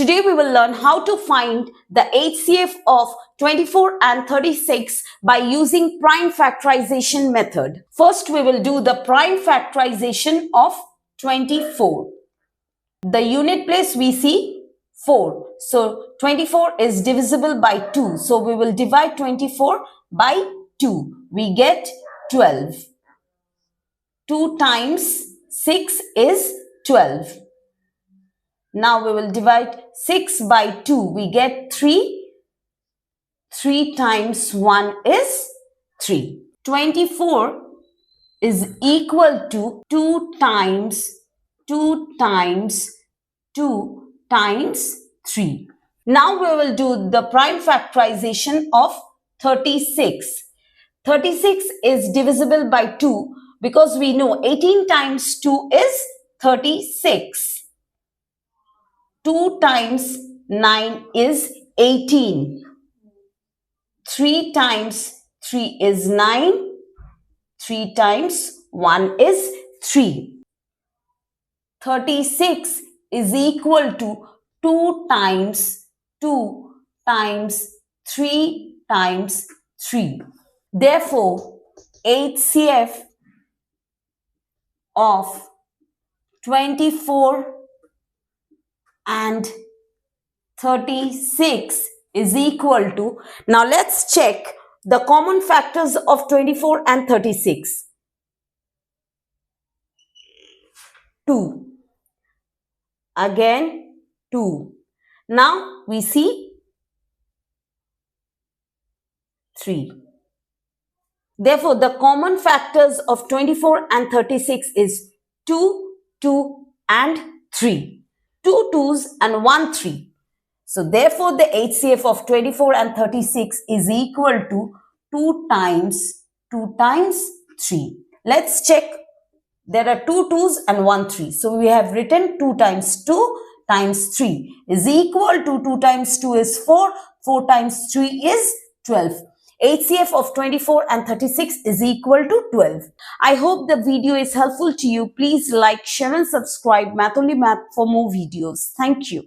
Today we will learn how to find the HCF of 24 and 36 by using prime factorization method. First we will do the prime factorization of 24. The unit place we see 4. So 24 is divisible by 2. So we will divide 24 by 2. We get 12. 2 times 6 is 12. Now we will divide 6 by 2. We get 3. 3 times 1 is 3. 24 is equal to 2 times 2 times 2 times 3. Now we will do the prime factorization of 36. 36 is divisible by 2 because we know 18 times 2 is 36. 2 times 9 is 18. 3 times 3 is 9. 3 times 1 is 3. 36 is equal to 2 times 2 times 3 times 3. Therefore, HCF of 24 and 36 is equal to, now let's check the common factors of 24 and 36. 2. Again 2. Now we see 3. Therefore, the common factors of 24 and 36 is 2, 2 and 3. 2 2s and 1 3. So therefore, the HCF of 24 and 36 is equal to 2 times 3. Let's check. There are 2 2s and 1 3. So we have written 2 times 2 times 3 is equal to 2 times 2 is 4. 4 times 3 is 12. HCF of 24 and 36 is equal to 12. I hope the video is helpful to you. Please like, share and subscribe Math Only Math for more videos. Thank you.